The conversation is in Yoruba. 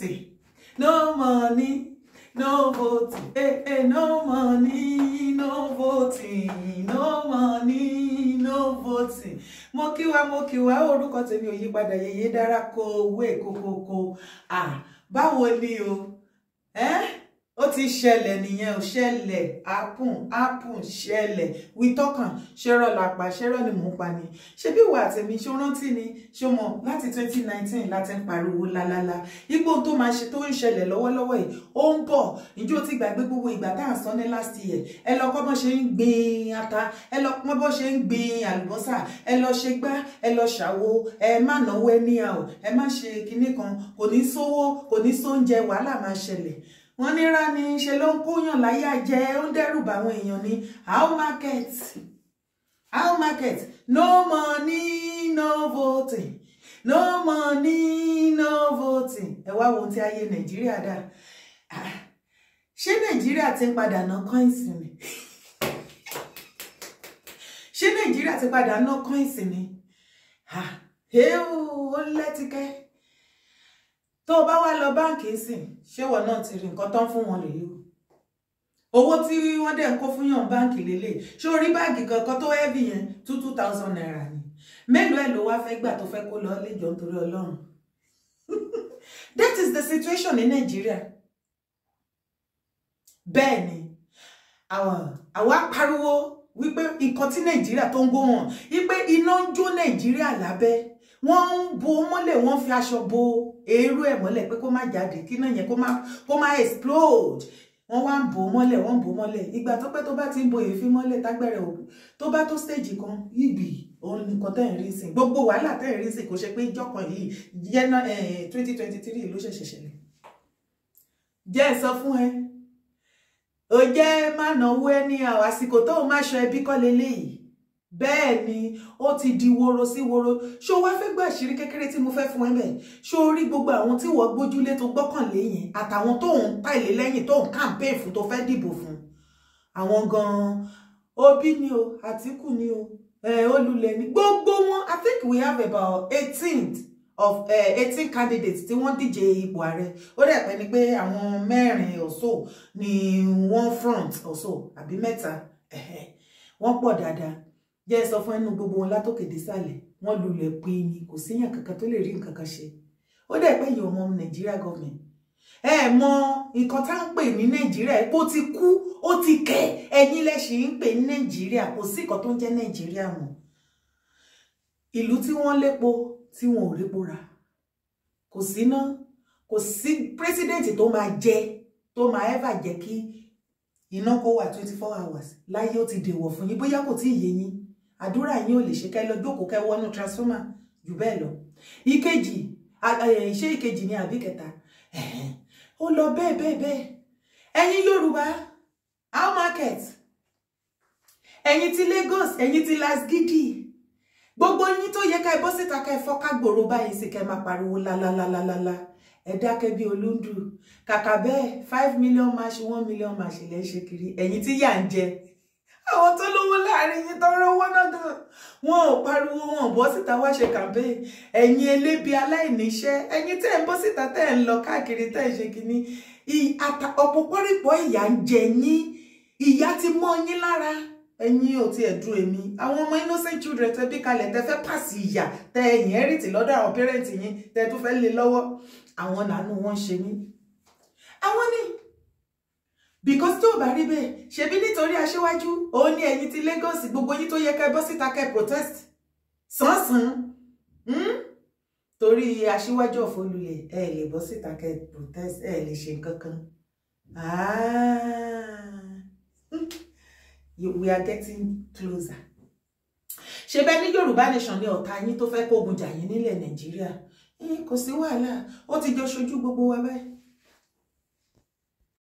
voting, no money, no voting. No money, no voting, no money, no voting. Mo kí wa orúkọ tèmi ò yí padà yeye dára ko we kokoko. Báwo ni o? Ó ti ṣẹlẹ̀ nìyẹn ò ṣẹlẹ̀ happen ṣẹlẹ̀ we talkan ṣẹrọ lápá ṣẹrọ ni mò ń pa ni ṣé bí wà tèmi ṣó rántí ni ṣó mọ̀ láti 2019 láti ń pariwo lálálá ipò tó máa ṣe tó ń ṣẹlẹ̀ lọ́wọ́lọ́wọ́ yìí ó ń bọ̀ ǹjẹ́ ó ti gbàgbé gbogbo ìgbà tá à ń sọ ní last year ẹ lọ kọ́ bó ṣe ń gbin ata ẹ lọ kọ́ bó ṣe ń gbin àlùbọ́sà ẹ lọ ṣe gbá ẹ lọ ṣàwo ẹ má náwó anyhow ẹ má ṣe kinní kan kò ní sówó kò ní sóúnjẹ wàhálà máa ṣẹlẹ̀ wọ́n ní rá ní ṣe ló ń kóyàn láyà jẹ ó ń dẹ́rù bá àwọn èèyàn ní how market no money no voting no money no voting ẹ wá wo tí ayé Nàìjíríà dà ṣé Nàìjíríà ti ń padà ná coins ni ṣé Nàìjíríà ti padà ná coins ni ó lẹ́tìkẹ́ tó bá wá lọ báǹkì sìn ṣé wọ́n náà ti rí nǹkan tán fún wọn lèyí owó tí wọ́n dẹ̀ ń kó fún yàn báǹkì lélẹ̀ ṣé orí báǹkì kankan tó heavy yẹn 2,000 naira ni mélòó ẹ̀ ló wá fẹ́ gbà tó fẹ́ kó lọ lẹ́jọ́ nítorí Ọlọ́run that is the situation in Nigeria bẹ́ẹ̀ ni àwa pariwo wípé nǹkan tí Nàìjíríà tó ń gbó wọn wípé iná ń jó Nàìjíríà lábẹ́ wọ́n ń bo mọ́lẹ̀ wọ́n fi aṣọ bo eérú ẹ̀ mọ́lẹ̀ pé kó má jáde kí náà yẹn kó má explode wọ́n wá ń bo mọ́lẹ̀ ìgbà tó pẹ́ tó bá ti ń bo èéfín mọ́lẹ̀ tágbẹ̀rẹ̀ òkú tó bá tó stage kan ìbì òun nìkan tẹ́ ẹ̀ rí sí gbogbo wàhálà tẹ́ ẹ̀ rí sí kò ṣe pé ìjọkan yìí yẹn 2023 ló ṣẹ̀ṣẹ̀ ṣẹlẹ̀ jẹ́ sọ fún ẹ ó jẹ́ má náwó ẹni àsìkò tó má ṣọ ẹbí kọ́ leléyìí bẹ́ẹ̀ ni ó ti di woro sí woro ṣó wá fẹ́ gbọ́ àṣírí kékeré tí mo fẹ́ fún ẹ bẹ́ẹ̀ ṣó rí gbogbo àwọn tí wọ́n gbójúlé tó gbọ́kànlé yẹn àtàwọn tó ń tẹ̀lé lẹ́yìn tó ń campaign fún tó fẹ́ dìbò fún àwọn gan-an Obi ni o Àtíkù ni o Olúlẹ̀ ni gbogbo wọn I think we have about 18 candidates tí wọ́n díje ipò ààrẹ ó dẹ̀ pẹ́ ni pé àwọn mẹ́rin or so ni wọ́n front or so àbí mẹ́ta wọ́n pọ̀ dáadáa jẹ́ sọ fún ẹnu gbogbo wọn látòkè désàlẹ̀ wọ́n lulẹ̀ pé ni kò síyàn kankan tó lè rí nǹkan kan ṣe ó dẹ̀ pé yìí ọmọ Nàìjíríà government mọ nǹkan tá ń pè ní Nàìjíríà epo ti kú ó ti kẹ́ ẹ̀yin lẹ́sìn ń pè ní Nàìjíríà kò sí nǹkan tó ń jẹ́ Nàìjíríà mọ́ ìlú tí wọ́n lépo tí wọn ò répo rà kò síná kò sí president tó máa jẹ tó máa ever jẹ́ kí iná kó wà 24 hours láyé ó ti dèwọ̀ fún yín bóyá kò tí ì yé yín àdúrà yín ò lè ṣe kẹ́ lọ jókòó kẹ́ wọnú transformer jù bẹ́ẹ̀ lọ ìkejì ṣé ìkejì ni àbí kẹta ó lọ bẹ́ẹ̀ ẹ̀yin Yorùbá how market ẹ̀yin ti Lagos ẹ̀yin ti Lasgidi gbogbo yín tó yẹ ká bọ́ síta ká fọ́ká gbòòrò báyìí sì kẹ́ máa pariwo lálálálálá ẹ dákẹ́ bí olúndù kàkà bẹ́ẹ̀ 5 million máṣe 1 million máṣe lẹ́ ṣe kiri ẹ̀yin tí yà ń jẹ àwọn tó lówó láàrin yín tó rówó náà gan wọn ò pariwo wọn ò bọ́ síta wá ṣe campaign ẹ̀yin elébi aláìníṣẹ́ ẹ̀yin tẹ́ ń bọ́ síta tẹ́ ń lọ káàkiri tẹ́ ń ṣe kíní ọ̀pọ̀pọ̀rìpọ̀ ìyà ń jẹ yín ìyà ti mọ́ yín lára ẹ̀yin ò ti ẹ̀dùn èmi àwọn ọmọ innocent children tẹ́ bí kalẹ̀ tẹ́ fẹ́ pàṣẹ ìyà tẹ́ ẹ̀yìn ẹ̀rìtì lọ́dọ̀ àwọn parent yín tẹ́ tó fẹ́ lé lọ́wọ́ àwọn nàánú wọn ṣe mí àwọn ni because tó bá rí bẹ́ẹ̀ ṣebí nítorí aṣíwájú òun ní ẹ̀yin ti Lagos gbogbo yín tó yẹ ká bọ́ síta ká protest sánsan torí aṣíwájú Olúlẹ̀ ẹ lè bọ́ síta ká protest ẹ lè ṣe nǹkan kan we are getting closer ṣe bẹ́ẹ̀ ní Yorùbá nation ní ọ̀tá yín tó fẹ́ kógun jà yín nílẹ̀ Nàìjíríà kò sí wàhálà ó ti jọ ṣojú gbogbo wa báyìí